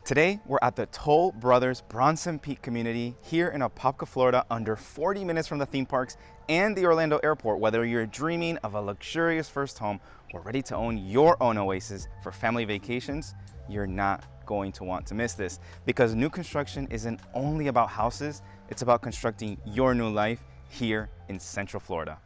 Today, we're at the Toll Brothers Bronson Peak community here in Apopka, Florida, under 40 minutes from the theme parks and the Orlando airport. Whether you're dreaming of a luxurious first home or ready to own your own oasis for family vacations, you're not going to want to miss this, because new construction isn't only about houses, it's about constructing your new life here in Central Florida.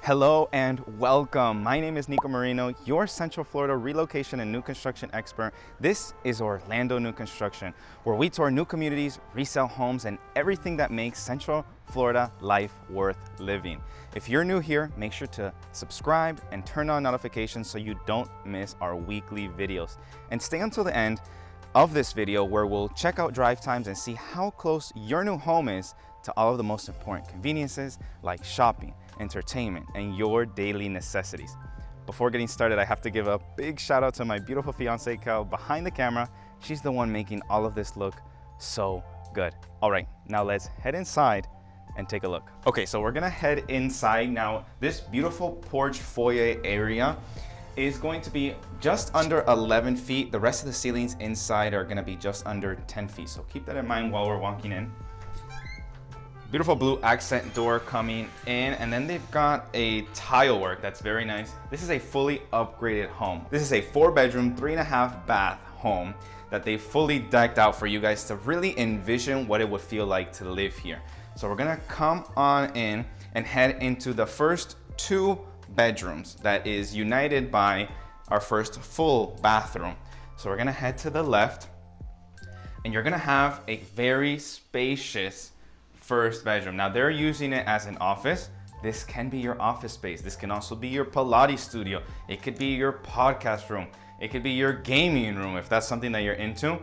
Hello and welcome. My name is Nico Marino, your Central Florida relocation and new construction expert. This is Orlando New Construction, where we tour new communities, resell homes, and everything that makes Central Florida life worth living. If you're new here, make sure to subscribe and turn on notifications so you don't miss our weekly videos. And stay until the end of this video, where we'll check out drive times and see how close your new home is to all of the most important conveniences like shopping, entertainment, and your daily necessities. Before getting started, I have to give a big shout out to my beautiful fiance, Kel, behind the camera. She's the one making all of this look so good. All right, now let's head inside and take a look. Okay, so we're gonna head inside now. This beautiful porch foyer area is going to be just under 11 feet. The rest of the ceilings inside are gonna be just under 10 feet. So keep that in mind while we're walking in. Beautiful blue accent door coming in, and then they've got a tile work that's very nice. This is a fully upgraded home. This is a 4-bedroom, 3.5 bath home that they fully decked out for you guys to really envision what it would feel like to live here. So we're gonna come on in and head into the first 2 bedrooms that is united by our first full bathroom. So we're gonna head to the left, and you're gonna have a very spacious first bedroom. Now they're using it as an office. This can be your office space. This can also be your Pilates studio. It could be your podcast room. It could be your gaming room if that's something that you're into.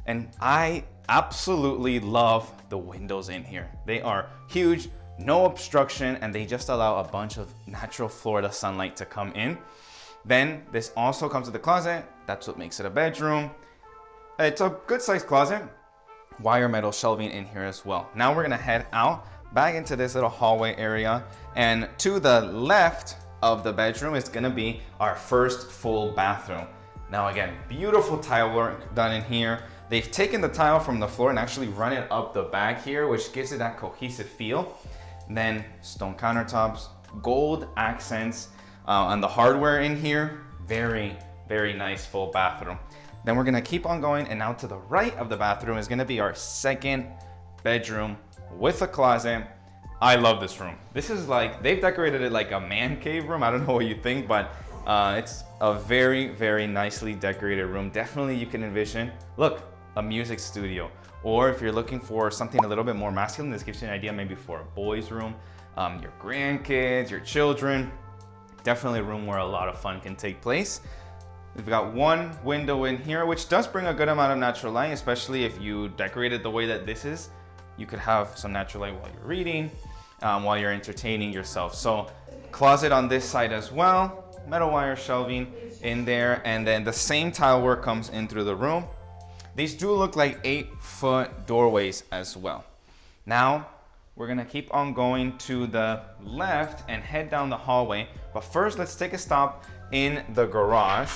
And I absolutely love the windows in here. They are huge, no obstruction, and they just allow a bunch of natural Florida sunlight to come in. Then this also comes with the closet. That's what makes it a bedroom. It's a good sized closet. Wire metal shelving in here as well. Now we're gonna head out back into this little hallway area, and to the left of the bedroom is gonna be our first full bathroom. Now again, beautiful tile work done in here. They've taken the tile from the floor and actually run it up the back here, which gives it that cohesive feel. And then stone countertops, gold accents on the hardware in here. Very, very nice full bathroom. Then we're gonna keep on going, and now to the right of the bathroom is gonna be our second bedroom with a closet. I love this room. This is like, they've decorated it like a man cave room. I don't know what you think, but it's a very, very nicely decorated room. Definitely you can envision, look, a music studio. Or if you're looking for something a little bit more masculine, this gives you an idea maybe for a boys room, your grandkids, your children. Definitely a room where a lot of fun can take place. We've got one window in here, which does bring a good amount of natural light, especially if you decorate it the way that this is. You could have some natural light while you're reading, while you're entertaining yourself. So closet on this side as well, metal wire shelving in there, and then the same tile work comes in through the room. These do look like 8-foot doorways as well. Now, we're gonna keep on going to the left and head down the hallway. But first, let's take a stop in the garage,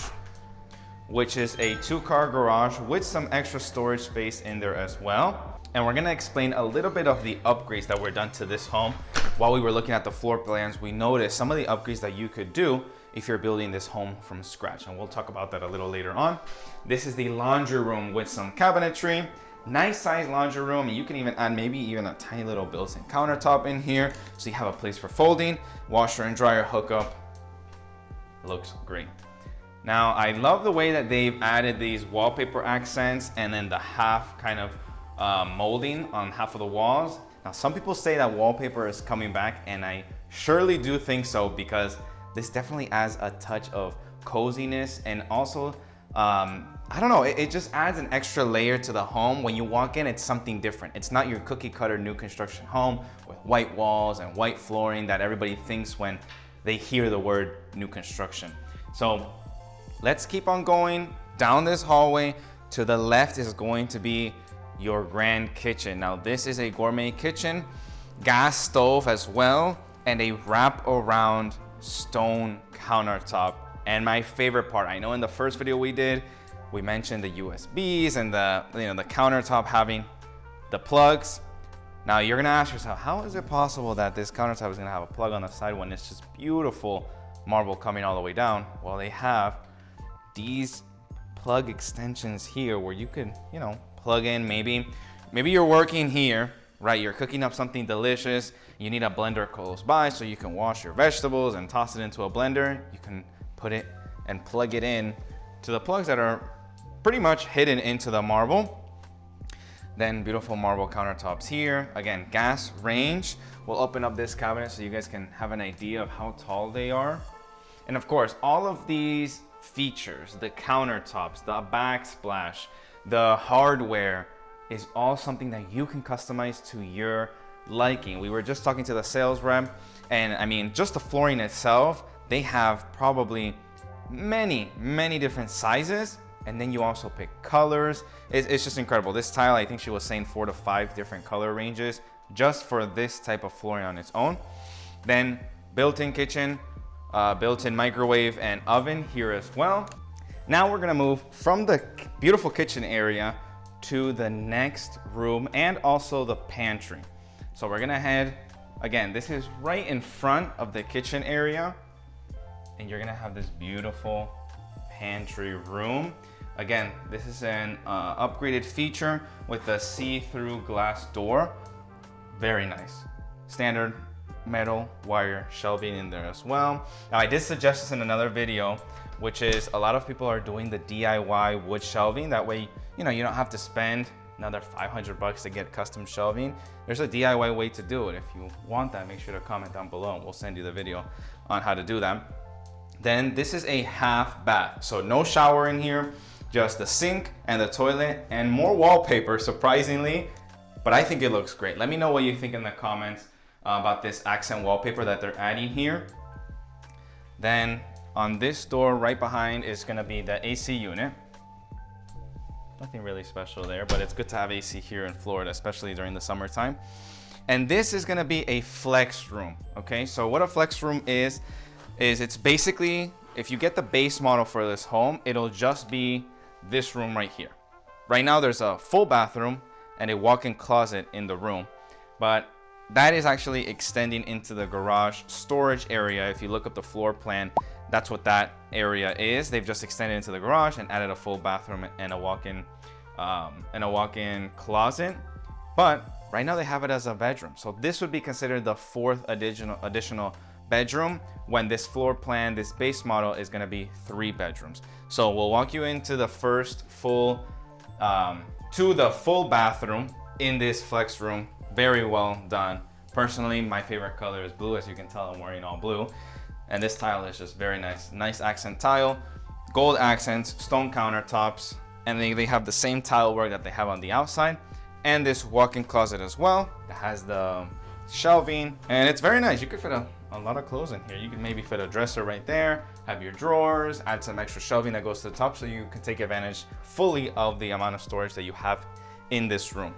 which is a 2-car garage with some extra storage space in there as well. And we're gonna explain a little bit of the upgrades that were done to this home. While we were looking at the floor plans, we noticed some of the upgrades that you could do if you're building this home from scratch. And we'll talk about that a little later on. This is the laundry room with some cabinetry. Nice size laundry room, and you can even add maybe even a tiny little built-in countertop in here. So you have a place for folding, washer and dryer hookup. Looks great. Now, I love the way that they've added these wallpaper accents and then the half kind of molding on half of the walls. Now, some people say that wallpaper is coming back, and I surely do think so, because this definitely adds a touch of coziness, and also, I don't know, it just adds an extra layer to the home. When you walk in, it's something different. It's not your cookie cutter new construction home with white walls and white flooring that everybody thinks when they hear the word new construction. So let's keep on going down this hallway To the left is going to be your grand kitchen. Now this is a gourmet kitchen, gas stove as well, and a wrap around stone countertop. And my favorite part, I know in the first video we did, we mentioned the USBs and the countertop having the plugs. Now you're gonna ask yourself, how is it possible that this countertop is gonna have a plug on the side when it's just beautiful marble coming all the way down? Well, they have these plug extensions here where you can, plug in, maybe you're working here, right? You're cooking up something delicious. You need a blender close by so you can wash your vegetables and toss it into a blender. You can put it and plug it in to the plugs that are pretty much hidden into the marble. Then beautiful marble countertops here. Again, gas range. We'll open up this cabinet so you guys can have an idea of how tall they are. And of course, all of these features, the countertops, the backsplash, the hardware, is all something that you can customize to your liking. We were just talking to the sales rep, and I mean, just the flooring itself, they have probably many different sizes, and then you also pick colors. It's just incredible. This tile, I think she was saying 4 to 5 different color ranges just for this type of flooring on its own. Then built-in kitchen, built-in microwave and oven here as well. Now we're gonna move from the beautiful kitchen area to the next room and also the pantry. So we're gonna head, again, this is right in front of the kitchen area, and you're gonna have this beautiful pantry room. Again, this is an upgraded feature with a see-through glass door. Very nice. Standard metal wire shelving in there as well. Now I did suggest this in another video, which is a lot of people are doing the DIY wood shelving. That way, you don't have to spend another $500 to get custom shelving. There's a DIY way to do it. If you want that, make sure to comment down below and we'll send you the video on how to do that. Then this is a half bath. So no shower in here, just the sink and the toilet and more wallpaper, surprisingly, but I think it looks great. Let me know what you think in the comments about this accent wallpaper that they're adding here. Then on this door right behind is gonna be the AC unit. Nothing really special there, but it's good to have AC here in Florida, especially during the summertime. And this is gonna be a flex room, okay? So what a flex room is it's basically, if you get the base model for this home, it'll just be this room right here. Right now there's a full bathroom and a walk-in closet in the room, but that is actually extending into the garage storage area. If you look up the floor plan, that's what that area is. They've just extended into the garage and added a full bathroom and a walk-in closet. But right now they have it as a bedroom. So this would be considered the 4th additional bedroom when this floor plan, this base model, is gonna be 3 bedrooms. So we'll walk you into the first full bathroom in this flex room. Very well done. Personally, my favorite color is blue. As you can tell, I'm wearing all blue. And this tile is just very nice. Nice accent tile, gold accents, stone countertops, and they have the same tile work that they have on the outside. And this walk-in closet as well. It has the shelving, and it's very nice. You could fit a lot of clothes in here. You could maybe fit a dresser right there, have your drawers, add some extra shelving that goes to the top so you can take advantage fully of the amount of storage that you have in this room.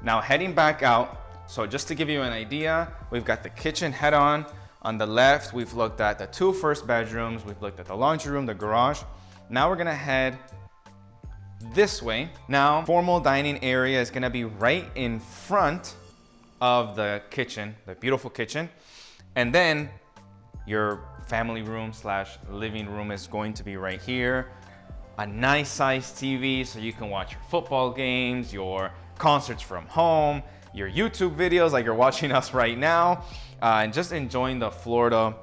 Now heading back out, so just to give you an idea, we've got the kitchen head on. On the left, we've looked at the 2 first bedrooms, we've looked at the laundry room, the garage. Now we're gonna head this way. Now, formal dining area is gonna be right in front of the kitchen, the beautiful kitchen. And then your family room / living room is going to be right here. A nice sized TV so you can watch your football games, your concerts from home, your YouTube videos like you're watching us right now, and just enjoying the Florida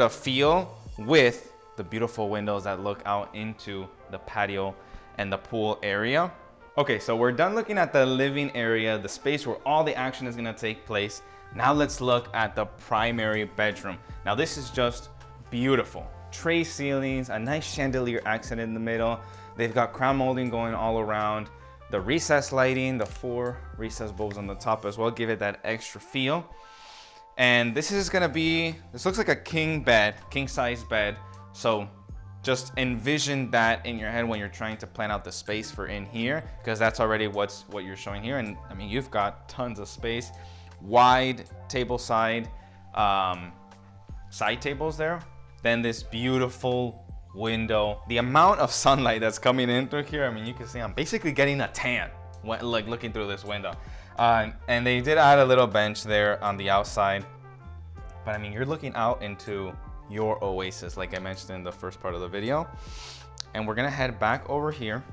feel with the beautiful windows that look out into the patio and the pool area. Okay, so we're done looking at the living area, the space where all the action is gonna take place. Now let's look at the primary bedroom. Now this is just beautiful. Tray ceilings, a nice chandelier accent in the middle. They've got crown molding going all around. The recessed lighting, the 4 recessed bulbs on the top as well, give it that extra feel. And this looks like a king size bed. So just envision that in your head when you're trying to plan out the space for in here, because that's already what you're showing here. And I mean, you've got tons of space, wide table side tables there. Then this beautiful window. The amount of sunlight that's coming in through here, I mean, you can see I'm basically getting a tan when, like, looking through this window. And they did add a little bench there on the outside. But I mean, you're looking out into your oasis, like I mentioned in the first part of the video. And we're gonna head back over here.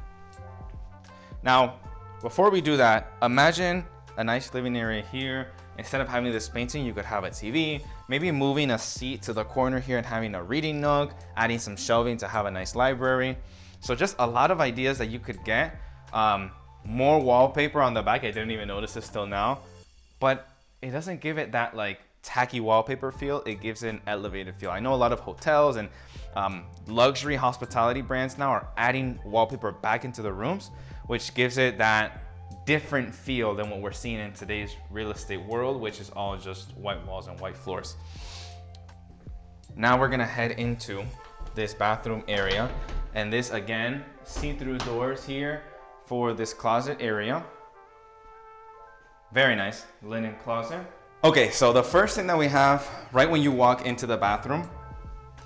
Now, before we do that, imagine a nice living area here. Instead of having this painting, you could have a TV, maybe moving a seat to the corner here and having a reading nook, adding some shelving to have a nice library. So just a lot of ideas that you could get. More wallpaper on the back. I didn't even notice this till now, but it doesn't give it that like tacky wallpaper feel. It gives it an elevated feel. I know a lot of hotels and luxury hospitality brands now are adding wallpaper back into the rooms, which gives it that different feel than what we're seeing in today's real estate world, which is all just white walls and white floors. Now we're gonna head into this bathroom area, and this again, see-through doors here for this closet area. Very nice linen closet. Okay, so the first thing that we have right when you walk into the bathroom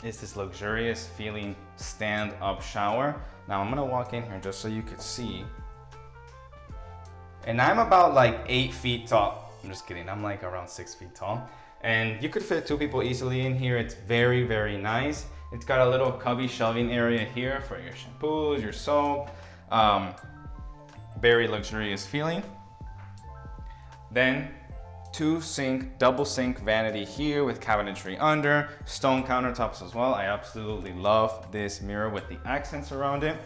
is this luxurious feeling stand-up shower. Now I'm gonna walk in here just so you could see. And I'm about like 8 feet tall. I'm just kidding, I'm like around 6 feet tall. And you could fit 2 people easily in here. It's very, very nice. It's got a little cubby shelving area here for your shampoos, your soap. Very luxurious feeling. Then 2-sink, double sink vanity here with cabinetry under, stone countertops as well. I absolutely love this mirror with the accents around it.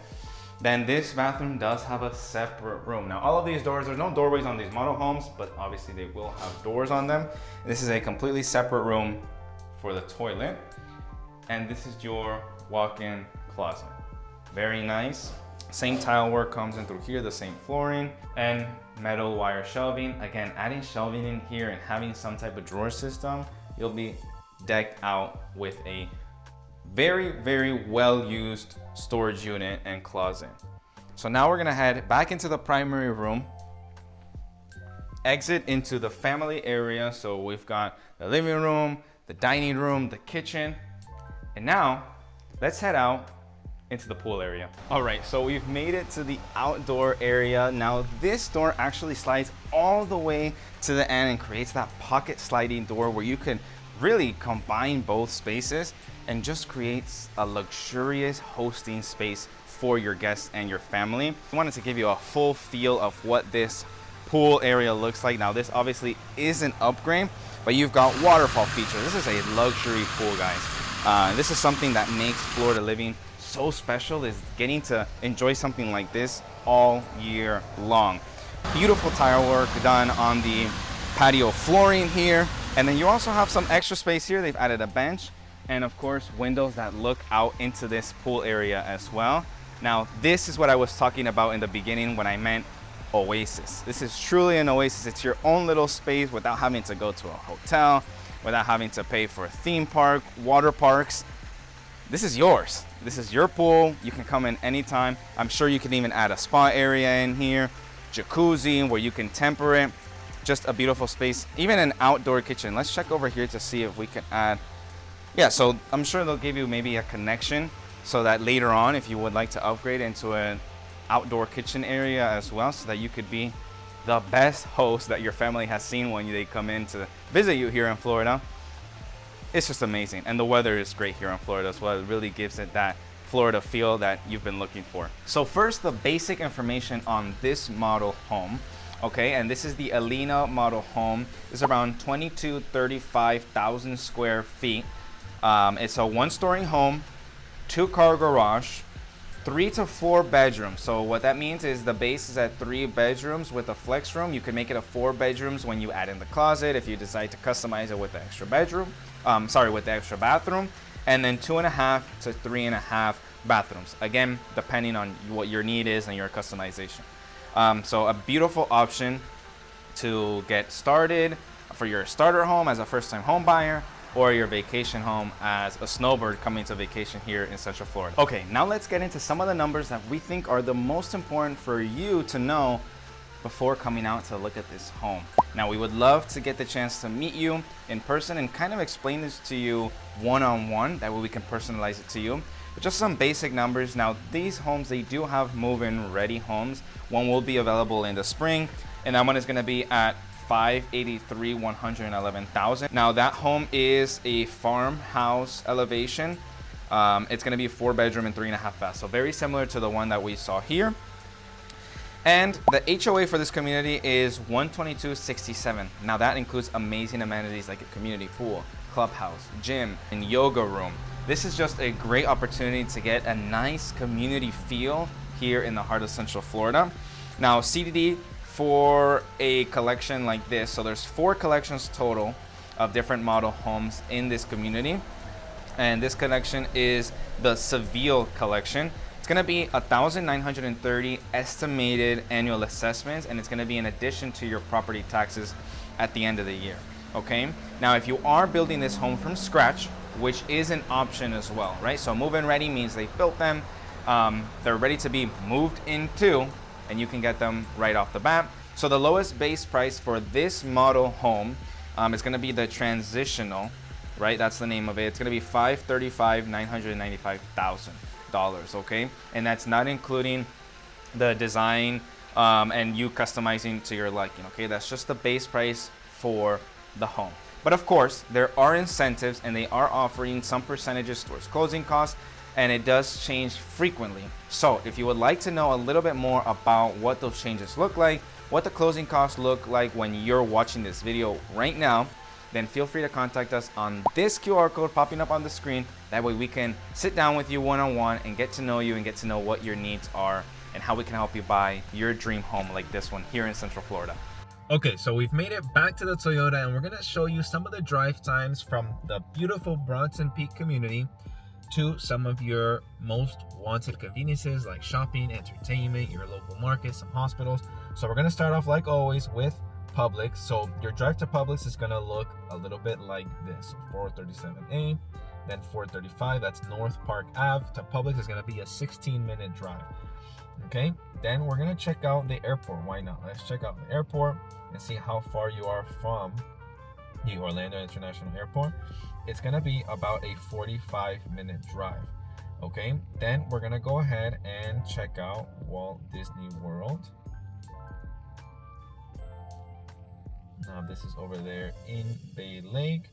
Then this bathroom does have a separate room. Now all of these doors, there's no doorways on these model homes, but obviously they will have doors on them. This is a completely separate room for the toilet. And this is your walk-in closet. Very nice. Same tile work comes in through here, the same flooring, and metal wire shelving. Again, adding shelving in here and having some type of drawer system, you'll be decked out with a very, very well-used storage unit and closet. So now we're gonna head back into the primary room, exit into the family area. So we've got the living room, the dining room, the kitchen, and now let's head out into the pool area. All right, so we've made it to the outdoor area. Now this door actually slides all the way to the end and creates that pocket sliding door where you can really combine both spaces and just creates a luxurious hosting space for your guests and your family. I wanted to give you a full feel of what this pool area looks like. Now this obviously is an upgrade, but you've got waterfall features. This is a luxury pool, guys. This is something that makes Florida living so special, is getting to enjoy something like this all year long. Beautiful tile work done on the patio flooring here. And then you also have some extra space here. They've added a bench and of course windows that look out into this pool area as well. Now this is what I was talking about in the beginning when I meant oasis. This is truly an oasis. It's your own little space without having to go to a hotel, without having to pay for a theme park, water parks. This is yours. This is your pool. You can come in anytime. I'm sure you can even add a spa area in here, jacuzzi where you can temper it. Just a beautiful space, even an outdoor kitchen. Let's check over here to see if we can add. Yeah, so I'm sure they'll give you maybe a connection so that later on, if you would like to upgrade into an outdoor kitchen area as well, so that you could be the best host that your family has seen when they come in to visit you here in Florida. It's just amazing. And the weather is great here in Florida as well. It really gives it that Florida feel that you've been looking for. So first, the basic information on this model home. Okay, and this is the Alina model home. It's around 35,000 square feet. It's a 1-story home, 2-car garage, 3 to 4 bedrooms. So what that means is the base is at 3 bedrooms with a flex room. You can make it a 4 bedrooms when you add in the closet if you decide to customize it with the extra bedroom. With the extra bathroom, and then 2.5 to 3.5 bathrooms. Again, depending on what your need is and your customization. So a beautiful option to get started for your starter home as a first-time home buyer, or your vacation home as a snowbird coming to vacation here in Central Florida. Okay, now let's get into some of the numbers that we think are the most important for you to know before coming out to look at this home. Now, we would love to get the chance to meet you in person and kind of explain this to you one-on-one. That way we can personalize it to you. But just some basic numbers. Now, these homes, they do have move-in ready homes. One will be available in the spring, and that one is gonna be at $583, $111,000. Now, that home is a farmhouse elevation. It's gonna be a 4-bedroom and 3.5 baths. So very similar to the one that we saw here. And the HOA for this community is $122.67. Now that includes amazing amenities like a community pool, clubhouse, gym, and yoga room. This is just a great opportunity to get a nice community feel here in the heart of Central Florida. Now, CDD for a collection like this, so there's 4 collections total of different model homes in this community. And this collection is the Seville Collection. It's gonna be 1,930 estimated annual assessments, and it's gonna be in addition to your property taxes at the end of the year, okay? Now, if you are building this home from scratch, which is an option as well, right? So move-in ready means they've built them, they're ready to be moved into, and you can get them right off the bat. So the lowest base price for this model home is gonna be the transitional, right? That's the name of it. It's gonna be $535,995,000. Okay, and that's not including the design and you customizing to your liking. Okay, that's just the base price for the home. But of course, there are incentives, and they are offering some percentages towards closing costs, and it does change frequently. So if you would like to know a little bit more about what those changes look like, what the closing costs look like when you're watching this video right now, then feel free to contact us on this QR code popping up on the screen. That way we can sit down with you one-on-one and get to know you and get to know what your needs are and how we can help you buy your dream home like this one here in Central Florida. Okay, so we've made it back to the Toyota, and we're gonna show you some of the drive times from the beautiful Bronson Peak community to some of your most wanted conveniences like shopping, entertainment, your local markets, some hospitals. So we're gonna start off like always with Publix. So your drive to Publix is gonna look a little bit like this. So 437A, then 435, that's North Park Ave to Publix is gonna be a 16-minute drive. Okay, then we're gonna check out the airport. Why not? Let's check out the airport and see how far you are from the Orlando International Airport. It's gonna be about a 45-minute drive. Okay, then we're gonna go ahead and check out Walt Disney World. Now this is over there in Bay Lake.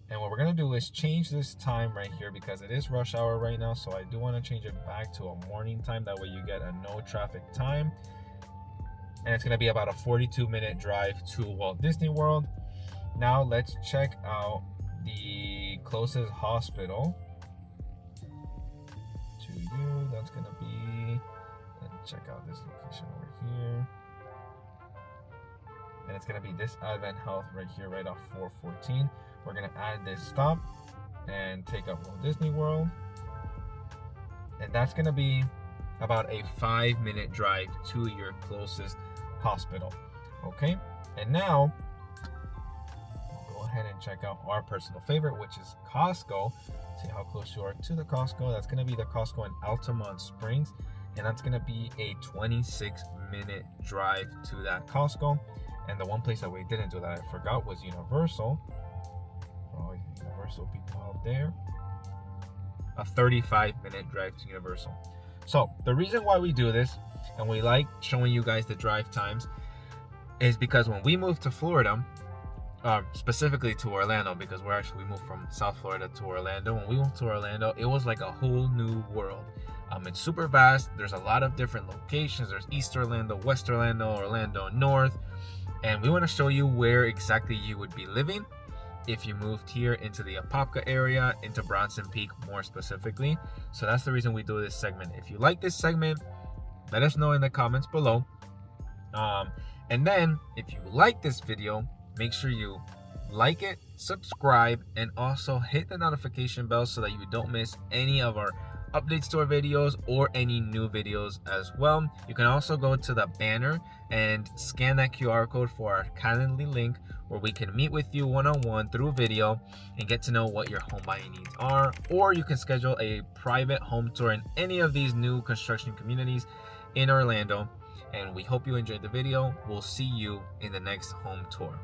And what we're gonna do is change this time right here because it is rush hour right now. So I do wanna change it back to a morning time. That way you get a no traffic time. And it's gonna be about a 42-minute drive to Walt Disney World. Now let's check out the closest hospital to you. That's gonna be, let's check out this location over here. And it's gonna be this Advent Health right here, right off 414. We're gonna add this stop and take up Walt Disney World. And that's gonna be about a 5-minute drive to your closest hospital. Okay, and now we'll go ahead and check out our personal favorite, which is Costco. See how close you are to the Costco. That's gonna be the Costco in Altamont Springs, and that's gonna be a 26-minute drive to that Costco. And the one place that we didn't do that I forgot was Universal. Oh, Universal people out there. A 35-minute drive to Universal. So the reason why we do this, and we like showing you guys the drive times, is because when we moved to Florida, specifically to Orlando, because we moved from South Florida to Orlando. When we moved to Orlando, it was like a whole new world. It's super vast. There's a lot of different locations. There's East Orlando, West Orlando, Orlando North. And we want to show you where exactly you would be living if you moved here into the Apopka area, into Bronson Peak more specifically. So that's the reason we do this segment. If you like this segment, let us know in the comments below. And then if you like this video, make sure you like it, subscribe, and also hit the notification bell so that you don't miss any of our updates to our videos or any new videos as well. You can also go to the banner and scan that QR code for our Calendly link, where we can meet with you one-on-one through video and get to know what your home buying needs are. Or you can schedule a private home tour in any of these new construction communities in Orlando. And we hope you enjoyed the video. We'll see you in the next home tour.